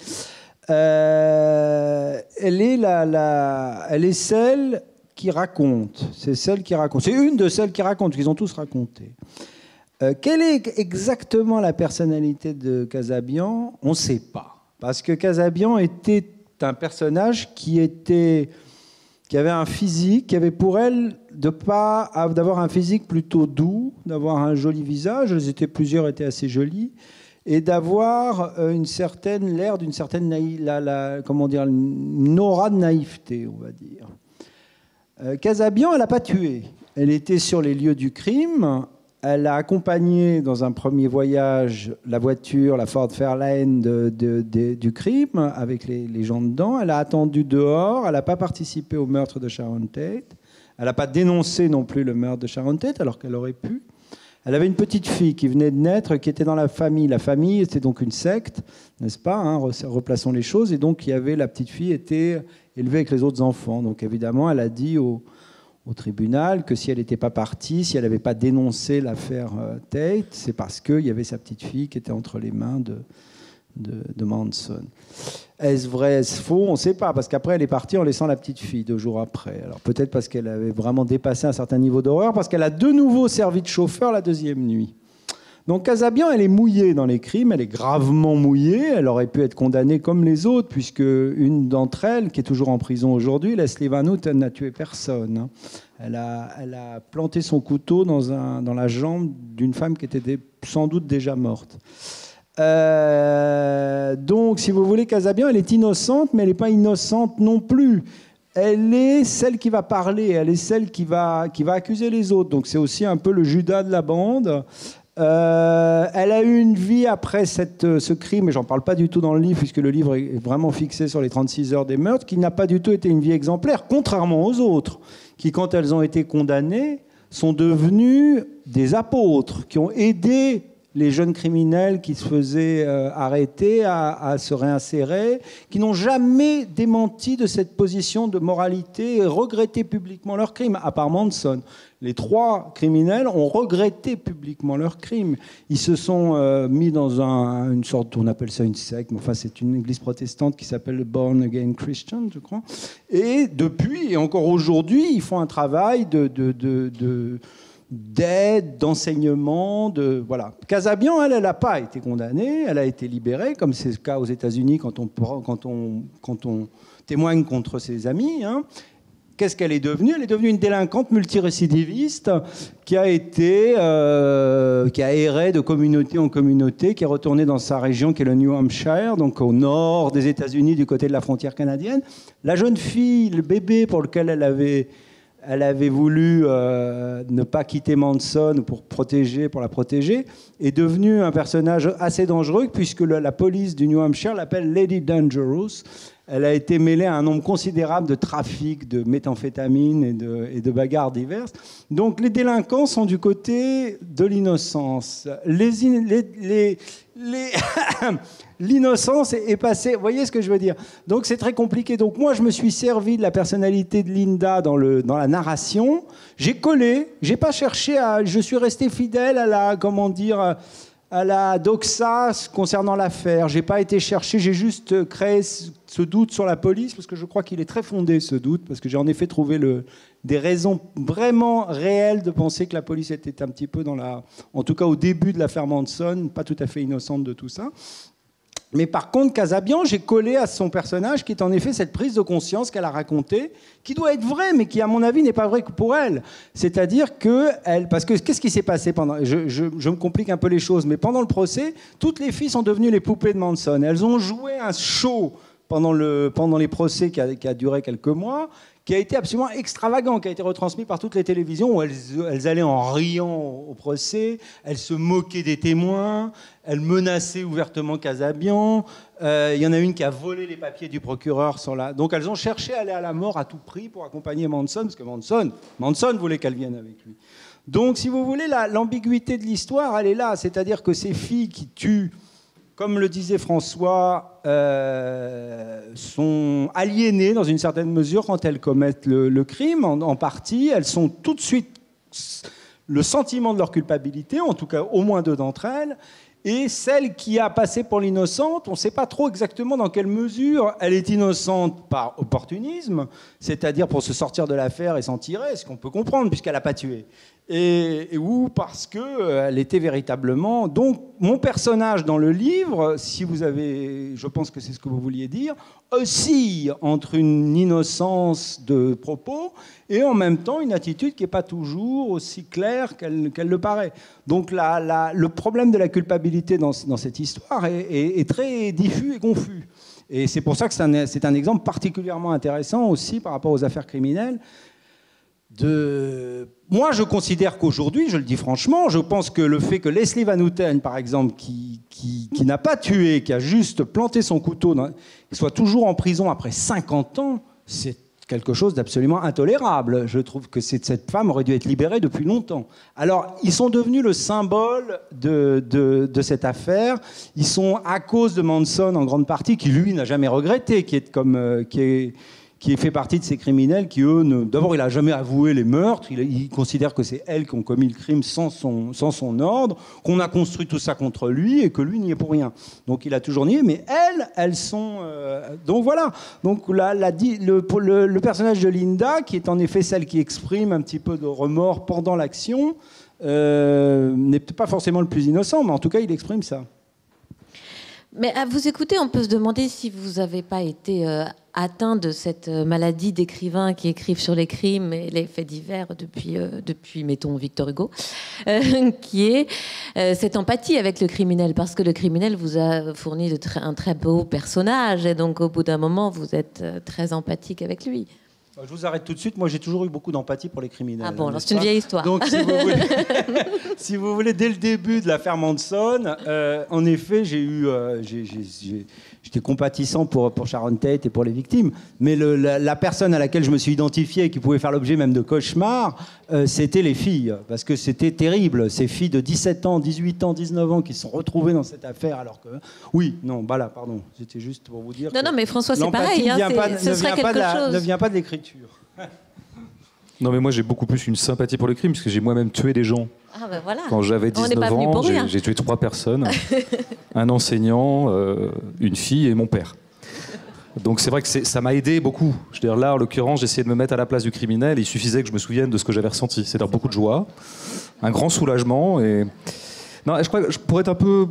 Elle est celle qui raconte. C'est celle qui raconte. C'est une de celles qui racontent, qu'ils ont tous raconté. Quelle est exactement la personnalité de Casabian ? On ne sait pas. Parce que Casabian était un personnage qui avait un physique, qui avait pour elle d'avoir un physique plutôt doux, d'avoir un joli visage. Plusieurs étaient assez jolis. Et d'avoir l'air d'une certaine une aura de naïveté, on va dire. Casabian, elle n'a pas tué. Elle était sur les lieux du crime. Elle a accompagné dans un premier voyage la voiture, la Ford Fairlane du crime, avec les gens dedans. Elle a attendu dehors. Elle n'a pas participé au meurtre de Sharon Tate. Elle n'a pas dénoncé non plus le meurtre de Sharon Tate, alors qu'elle aurait pu. Elle avait une petite fille qui venait de naître, qui était dans la famille. La famille, c'était donc une secte, n'est-ce pas, hein, replaçons les choses. Et donc, la petite fille était élevée avec les autres enfants. Donc, évidemment, elle a dit au tribunal que si elle n'était pas partie, si elle n'avait pas dénoncé l'affaire Tate, c'est parce qu'il y avait sa petite fille qui était entre les mains de Manson. Est-ce vrai, est-ce faux ? On ne sait pas, parce qu'après, elle est partie en laissant la petite fille 2 jours après. Alors peut-être parce qu'elle avait vraiment dépassé un certain niveau d'horreur, parce qu'elle a de nouveau servi de chauffeur la 2e nuit. Donc Casabian, elle est mouillée dans les crimes, elle est gravement mouillée, elle aurait pu être condamnée comme les autres, puisque une d'entre elles, qui est toujours en prison aujourd'hui, Leslie Van Hout, elle n'a tué personne, hein. Elle a planté son couteau dans la jambe d'une femme qui était sans doute déjà morte. Donc, si vous voulez, Casabian, elle est innocente, mais elle n'est pas innocente non plus. Elle est celle qui va parler, elle est celle qui va accuser les autres. Donc, c'est aussi un peu le Judas de la bande. Elle a eu une vie après ce crime, et j'en parle pas du tout dans le livre, puisque le livre est vraiment fixé sur les 36 heures des meurtres, qui n'a pas du tout été une vie exemplaire, contrairement aux autres, qui, quand elles ont été condamnées, sont devenues des apôtres, qui ont aidé les jeunes criminels qui se faisaient arrêter à se réinsérer, qui n'ont jamais démenti de cette position de moralité et regretté publiquement leurs crimes, à part Manson. Les 3 criminels ont regretté publiquement leurs crimes. Ils se sont mis dans une sorte, on appelle ça une secte, mais enfin c'est une église protestante qui s'appelle le Born Again Christian, je crois. Et depuis, et encore aujourd'hui, ils font un travail d'aide, d'enseignement, voilà. Casabian, elle n'a pas été condamnée, elle a été libérée, comme c'est le cas aux États-Unis quand on témoigne contre ses amis. Hein. Qu'est-ce qu'elle est devenue ? Elle est devenue une délinquante multirécidiviste qui a erré de communauté en communauté, qui est retournée dans sa région qui est le New Hampshire, donc au nord des États-Unis, du côté de la frontière canadienne. La jeune fille, le bébé pour lequel elle avait voulu ne pas quitter Manson pour la protéger, est devenu un personnage assez dangereux puisque la police du New Hampshire l'appelle Lady Dangerous. Elle a été mêlée à un nombre considérable de trafics, de méthamphétamine et de bagarres diverses. Donc les délinquants sont du côté de l'innocence. L'innocence est passée, vous voyez ce que je veux dire? Donc c'est très compliqué. Donc moi je me suis servi de la personnalité de Linda dans la narration. J'ai collé, j'ai pas cherché je suis resté fidèle à la doxa concernant l'affaire. J'ai pas été chercher, j'ai juste créé ce doute sur la police parce que je crois qu'il est très fondé ce doute, parce que j'ai en effet trouvé des raisons vraiment réelles de penser que la police était un petit peu en tout cas au début de l'affaire Manson, pas tout à fait innocente de tout ça. Mais par contre, Casabian, j'ai collé à son personnage qui est en effet cette prise de conscience qu'elle a racontée, qui doit être vraie, mais qui, à mon avis, n'est pas vraie que pour elle. C'est-à-dire parce que qu'est-ce qui s'est passé pendant... Je me complique un peu les choses, mais pendant le procès, toutes les filles sont devenues les poupées de Manson. Elles ont joué un show pendant les procès qui a duré quelques mois, qui a été absolument extravagant, qui a été retransmis par toutes les télévisions, où elles allaient en riant au procès, elles se moquaient des témoins, elles menaçaient ouvertement Casabian. Il y en a une qui a volé les papiers du procureur. Donc elles ont cherché à aller à la mort à tout prix pour accompagner Manson, parce que Manson voulait qu'elle vienne avec lui. Donc, si vous voulez, l'ambiguïté de l'histoire, elle est là. C'est-à-dire que ces filles qui tuent, comme le disait François, sont aliénées dans une certaine mesure quand elles commettent le crime. En partie, elles sont tout de suite le sentiment de leur culpabilité, en tout cas au moins 2 d'entre elles. Et celle qui a passé pour l'innocente, on ne sait pas trop exactement dans quelle mesure elle est innocente par opportunisme, c'est-à-dire pour se sortir de l'affaire et s'en tirer, ce qu'on peut comprendre puisqu'elle n'a pas tué. Ou parce qu'elle était véritablement... Donc, mon personnage dans le livre, je pense que c'est ce que vous vouliez dire, oscille entre une innocence de propos et en même temps une attitude qui n'est pas toujours aussi claire qu'elle le paraît. Donc, le problème de la culpabilité dans cette histoire est très diffus et confus. Et c'est pour ça que c'est un exemple particulièrement intéressant aussi par rapport aux affaires criminelles. Moi, je considère qu'aujourd'hui, je le dis franchement, je pense que le fait que Leslie Van Houten, par exemple, qui n'a pas tué, qui a juste planté son couteau, soit toujours en prison après 50 ans, c'est quelque chose d'absolument intolérable. Je trouve que cette femme aurait dû être libérée depuis longtemps. Alors, ils sont devenus le symbole de cette affaire. Ils sont, à cause de Manson, en grande partie, qui lui n'a jamais regretté, qui fait partie de ces criminels qui, eux, d'abord, il n'a jamais avoué les meurtres. Il considère que c'est elles qui ont commis le crime sans son ordre, qu'on a construit tout ça contre lui et que lui n'y est pour rien. Donc, il a toujours nié. Mais elles sont... Donc, voilà. Donc, le personnage de Linda, qui est en effet celle qui exprime un petit peu de remords pendant l'action, n'est peut-être pas forcément le plus innocent, mais en tout cas, il exprime ça. Mais à vous écouter, on peut se demander si vous n'avez pas été atteint de cette maladie d'écrivains qui écrivent sur les crimes et les faits divers depuis mettons, Victor Hugo, qui est cette empathie avec le criminel, parce que le criminel vous a fourni un très beau personnage, et donc au bout d'un moment, vous êtes très empathique avec lui. Je vous arrête tout de suite. Moi, j'ai toujours eu beaucoup d'empathie pour les criminels. Ah bon, alors c'est une vieille histoire. Donc, si vous voulez, dès le début de l'affaire Manson, en effet, j'étais compatissant pour Sharon Tate et pour les victimes. Mais la personne à laquelle je me suis identifié et qui pouvait faire l'objet même de cauchemars, c'était les filles. Parce que c'était terrible. Ces filles de 17 ans, 18 ans, 19 ans qui se sont retrouvées dans cette affaire alors que... Oui, non, bah là, pardon. C'était juste pour vous dire... Non, mais François, c'est pareil. Hein, ce serait quelque chose. Ne vient pas de l'écriture. Non, mais moi j'ai beaucoup plus une sympathie pour le crime, parce que j'ai moi-même tué des gens. Ah ben voilà. Quand j'avais 19 ans, j'ai tué 3 personnes, un enseignant, une fille et mon père. Donc c'est vrai que ça m'a aidé beaucoup. Je veux dire, là, en l'occurrence, j'essayais de me mettre à la place du criminel. Il suffisait que je me souvienne de ce que j'avais ressenti. C'est-à-dire beaucoup de joie, un grand soulagement. Et... Non, je crois que je pourrais être un peu...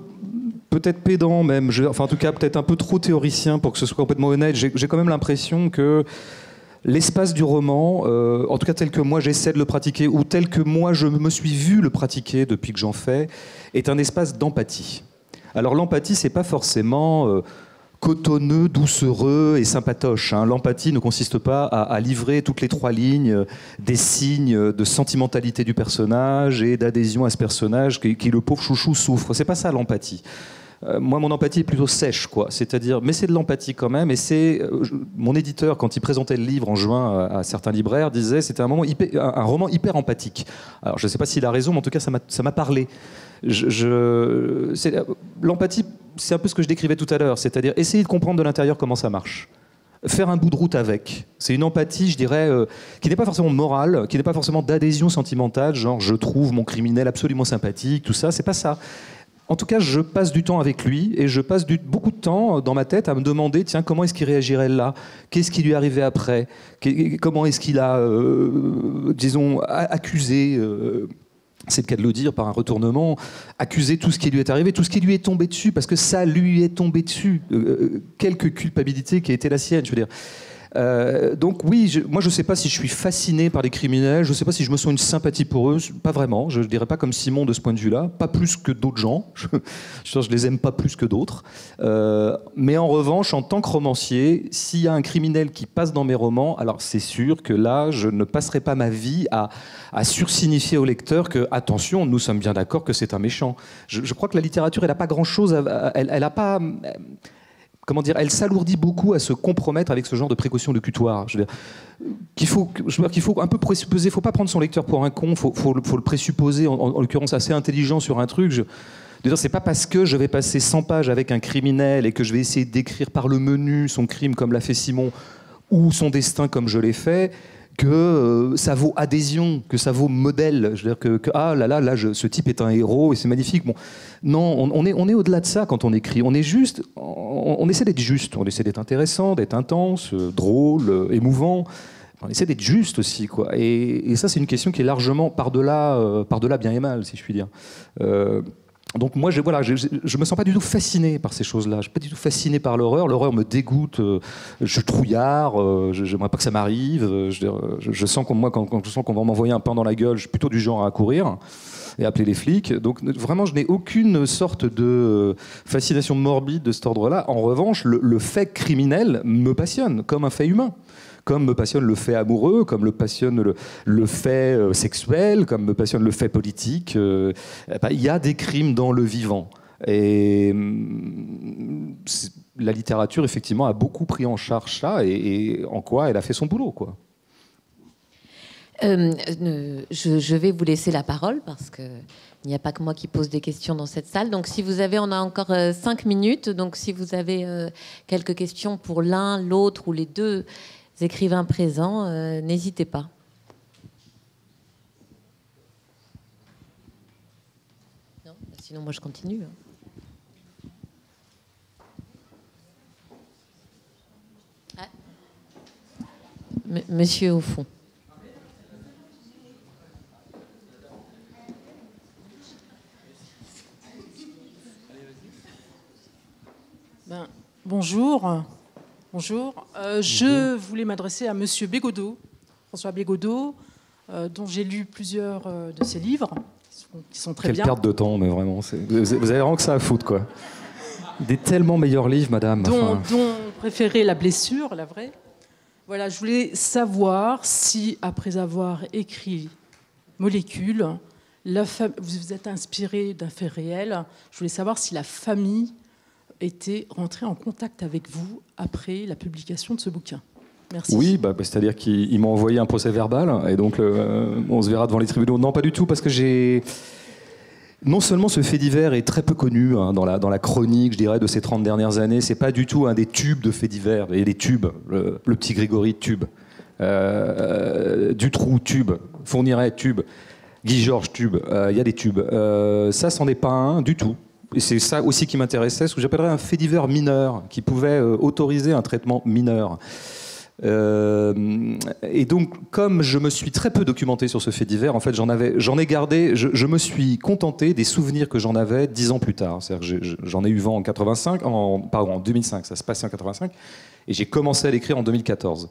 peut-être pédant même, enfin en tout cas peut-être un peu trop théoricien pour que ce soit complètement honnête. J'ai quand même l'impression que l'espace du roman, en tout cas tel que moi j'essaie de le pratiquer, ou tel que moi je me suis vu le pratiquer depuis que j'en fais, est un espace d'empathie. Alors l'empathie, c'est pas forcément cotonneux, doucereux et sympatoche. Hein. L'empathie ne consiste pas à livrer toutes les 3 lignes des signes de sentimentalité du personnage et d'adhésion à ce personnage qui le pauvre chouchou souffre. C'est pas ça l'empathie. Moi, mon empathie est plutôt sèche, quoi. C'est-à-dire, mais c'est de l'empathie quand même. Et c'est mon éditeur, quand il présentait le livre en juin à certains libraires, disait c'était un roman hyper empathique. Alors, je ne sais pas s'il a raison, mais en tout cas, ça m'a parlé. L'empathie, c'est un peu ce que je décrivais tout à l'heure. C'est-à-dire essayer de comprendre de l'intérieur comment ça marche. Faire un bout de route avec. C'est une empathie, je dirais, qui n'est pas forcément morale, qui n'est pas forcément d'adhésion sentimentale, genre je trouve mon criminel absolument sympathique, tout ça. C'est pas ça. En tout cas, je passe du temps avec lui et je passe beaucoup de temps dans ma tête à me demander, tiens, comment est-ce qu'il réagirait là? Qu'est-ce qui lui est arrivé après? Comment est-ce qu'il a, disons, accusé, c'est le cas de le dire, par un retournement, accusé tout ce qui lui est arrivé, tout ce qui lui est tombé dessus, parce que ça lui est tombé dessus. Quelque culpabilité qui a été la sienne, je veux dire. Donc oui, moi je ne sais pas si je suis fasciné par les criminels, je ne sais pas si je me sens une sympathie pour eux, pas vraiment, je ne dirais pas comme Simon de ce point de vue-là, pas plus que d'autres gens, je les aime pas plus que d'autres, mais en revanche, en tant que romancier, s'il y a un criminel qui passe dans mes romans, alors c'est sûr que là, je ne passerai pas ma vie à sursignifier au lecteur que, attention, nous sommes bien d'accord que c'est un méchant. Je crois que la littérature, elle n'a pas grand-chose, elle n'a pas... Comment dire, elle s'alourdit beaucoup à se compromettre avec ce genre de précautions locutoires. Je veux dire, qu'il faut un peu présupposer. Il ne faut pas prendre son lecteur pour un con. Il faut le présupposer, en l'occurrence assez intelligent sur un truc. C'est pas parce que je vais passer 100 pages avec un criminel et que je vais essayer de décrire par le menu son crime comme l'a fait Simon ou son destin comme je l'ai fait que ça vaut adhésion, que ça vaut modèle. Je veux dire que ah là, ce type est un héros et c'est magnifique. Bon, non, on est au-delà de ça quand on écrit. On est juste, on essaie d'être juste, on essaie d'être intéressant, d'être intense, drôle, émouvant. On essaie d'être juste aussi, quoi. Et ça, c'est une question qui est largement par-delà bien et mal, si je puis dire. Donc moi, je me sens pas du tout fasciné par ces choses-là. Je suis pas du tout fasciné par l'horreur. L'horreur me dégoûte. Je suis trouillard. J'aimerais pas que ça m'arrive. Je sens quand je sens qu'on va m'envoyer un pain dans la gueule, je suis plutôt du genre à courir et appeler les flics. Donc vraiment, je n'ai aucune sorte de fascination morbide de cet ordre-là. En revanche, le fait criminel me passionne comme un fait humain. Comme me passionne le fait amoureux, comme me passionne le fait sexuel, comme me passionne le fait politique. Il y a des crimes dans le vivant. Et la littérature, effectivement, a beaucoup pris en charge ça, et en quoi elle a fait son boulot, quoi. Je vais vous laisser la parole parce qu'il n'y a pas que moi qui pose des questions dans cette salle. Donc, on a encore 5 minutes. Donc, si vous avez quelques questions pour l'un, l'autre ou les deux écrivains présents, n'hésitez pas. Non, sinon, moi, je continue. Ah. Monsieur au fond. Bonjour. Bonjour. Je voulais m'adresser à Monsieur Bégodeau, François Bégodeau, dont j'ai lu plusieurs de ses livres, qui sont très bien. Quelle perte de temps, mais vraiment. Vous avez vraiment que ça à foutre, quoi. Des tellement meilleurs livres, madame. Dont préféré La blessure, la vraie. Voilà, je voulais savoir si, après avoir écrit Molécules, vous vous êtes inspiré d'un fait réel. Je voulais savoir si la famille était rentrée en contact avec vous après la publication de ce bouquin. Merci. Oui, c'est-à-dire qu'ils m'ont envoyé un procès verbal, et donc on se verra devant les tribunaux. Non, pas du tout, parce que j'ai... Non seulement ce fait divers est très peu connu dans la chronique, je dirais, de ces 30 dernières années, c'est pas du tout un des tubes de faits divers. Il y a des tubes, le petit Grégory, tube, Dutroux, tube, Fourniret, tube, Guy Georges, tube, il y a des tubes. Ça, c'en est pas un du tout. Et c'est ça aussi qui m'intéressait, ce que j'appellerais un fait divers mineur, qui pouvait autoriser un traitement mineur. Et donc, comme je me suis très peu documenté sur ce fait divers, en fait, j'en ai gardé, je me suis contenté des souvenirs que j'en avais 10 ans plus tard. C'est-à-dire que j'en ai eu vent en 2005, ça se passait en 85, et j'ai commencé à l'écrire en 2014.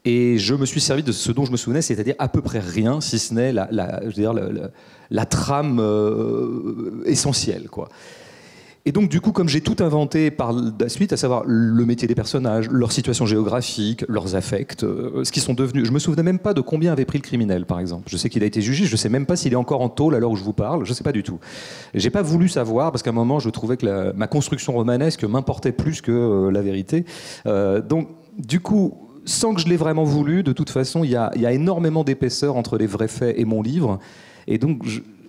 Et je me suis servi de ce dont je me souvenais, c'est-à-dire à peu près rien, si ce n'est la trame essentielle, quoi. Et donc, du coup, comme j'ai tout inventé par la suite, à savoir le métier des personnages, leur situation géographique, leurs affects, ce qu'ils sont devenus. Je me souvenais même pas de combien avait pris le criminel, par exemple. Je sais qu'il a été jugé, je sais même pas s'il est encore en tôle à l'heure où je vous parle, je sais pas du tout. J'ai pas voulu savoir, parce qu'à un moment, je trouvais que ma construction romanesque m'importait plus que la vérité. Donc, du coup, sans que je l'ai vraiment voulu, de toute façon, il y a énormément d'épaisseur entre les vrais faits et mon livre. Et donc,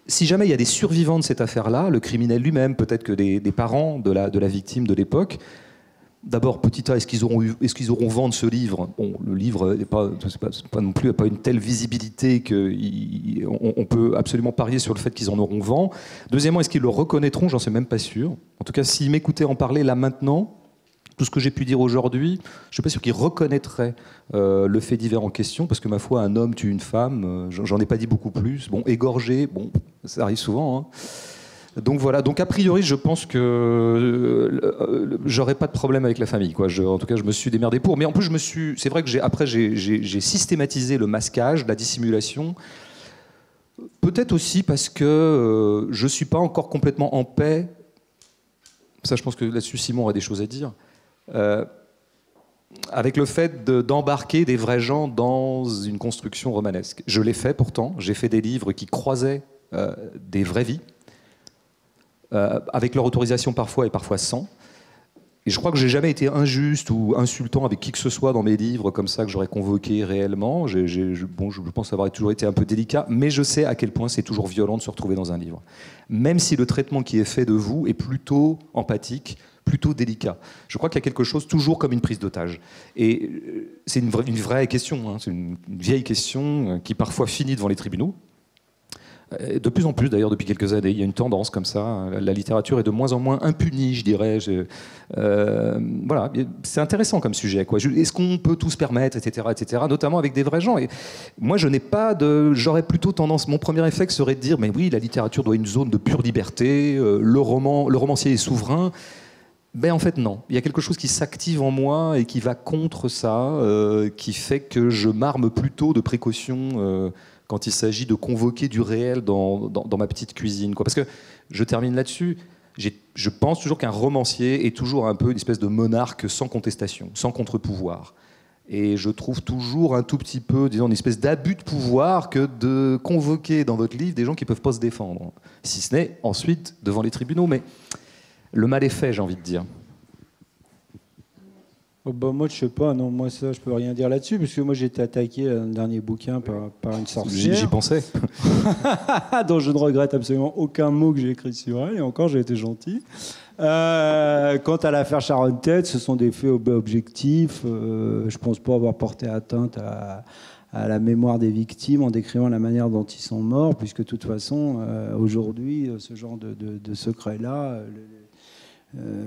si jamais il y a des survivants de cette affaire-là, le criminel lui-même, peut-être que des parents de la victime de l'époque, d'abord, petit A, est-ce qu'ils auront vent de ce livre? Bon, le livre n'est pas non plus pas une telle visibilité qu'on peut absolument parier sur le fait qu'ils en auront vent. Deuxièmement, est-ce qu'ils le reconnaîtront? J'en suis même pas sûr. En tout cas, s'ils m'écoutaient en parler là maintenant, tout ce que j'ai pu dire aujourd'hui, je ne suis pas sûr qu'ils reconnaîtraient le fait divers en question, parce que ma foi, un homme tue une femme, j'en ai pas dit beaucoup plus. Bon, égorgé, bon, ça arrive souvent, hein. Donc voilà, donc a priori, je pense que j'aurais pas de problème avec la famille, quoi. En tout cas, je me suis démerdé pour. Mais en plus, c'est vrai que j'ai systématisé le masquage, la dissimulation. Peut-être aussi parce que je suis pas encore complètement en paix. Ça, je pense que là-dessus, Simon a des choses à dire. Avec le fait d'embarquer des vrais gens dans une construction romanesque. Je l'ai fait pourtant, j'ai fait des livres qui croisaient des vraies vies, avec leur autorisation parfois et parfois sans. Et je crois que j'ai jamais été injuste ou insultant avec qui que ce soit dans mes livres comme ça que j'aurais convoqué réellement. Je pense avoir toujours été un peu délicat, mais je sais à quel point c'est toujours violent de se retrouver dans un livre. Même si le traitement qui est fait de vous est plutôt empathique, plutôt délicat. Je crois qu'il y a quelque chose toujours comme une prise d'otage. Et c'est une vraie question, hein. C'est une vieille question qui parfois finit devant les tribunaux. De plus en plus, d'ailleurs, depuis quelques années, il y a une tendance comme ça. La littérature est de moins en moins impunie, je dirais. Voilà, c'est intéressant comme sujet, quoi. Est-ce qu'on peut tout se permettre, etc., etc., notamment avec des vrais gens. Et moi, j'aurais plutôt tendance. Mon premier réflexe serait de dire, mais oui, la littérature doit être une zone de pure liberté. Le romancier est souverain. Ben en fait non, il y a quelque chose qui s'active en moi et qui va contre ça, qui fait que je m'arme plutôt de précautions quand il s'agit de convoquer du réel dans ma petite cuisine, quoi. Parce que, je termine là-dessus, je pense toujours qu'un romancier est toujours un peu une espèce de monarque sans contestation, sans contre-pouvoir. Et je trouve toujours un tout petit peu, disons, une espèce d'abus de pouvoir que de convoquer dans votre livre des gens qui ne peuvent pas se défendre. Si ce n'est ensuite devant les tribunaux, mais le mal est fait, j'ai envie de dire. Oh bah moi je sais pas, non, moi ça je peux rien dire là-dessus, parce que moi j'ai été attaqué dans le dernier bouquin par une sorcière. J'y pensais. dont je ne regrette absolument aucun mot que j'ai écrit sur elle, et encore j'ai été gentil. Quant à l'affaire Sharon Tate, ce sont des faits objectifs. Je pense pas avoir porté atteinte à la mémoire des victimes en décrivant la manière dont ils sont morts, puisque de toute façon, aujourd'hui, ce genre de secret-là...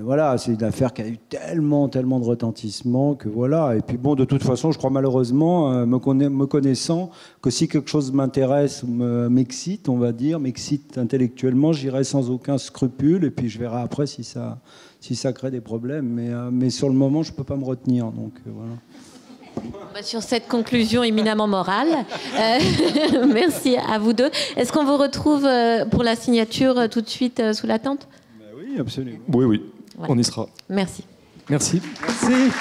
Voilà, c'est une affaire qui a eu tellement de retentissement que voilà. Et puis bon, de toute façon, je crois malheureusement, me connaissant, que si quelque chose m'intéresse ou m'excite, on va dire, m'excite intellectuellement, j'irai sans aucun scrupule. Et puis je verrai après si ça crée des problèmes. Mais sur le moment, je peux pas me retenir. Donc voilà. Sur cette conclusion éminemment morale, merci à vous deux. Est-ce qu'on vous retrouve pour la signature tout de suite sous la tente ? Oui, absolument. Oui, Voilà. on y sera. Merci. Merci. Merci.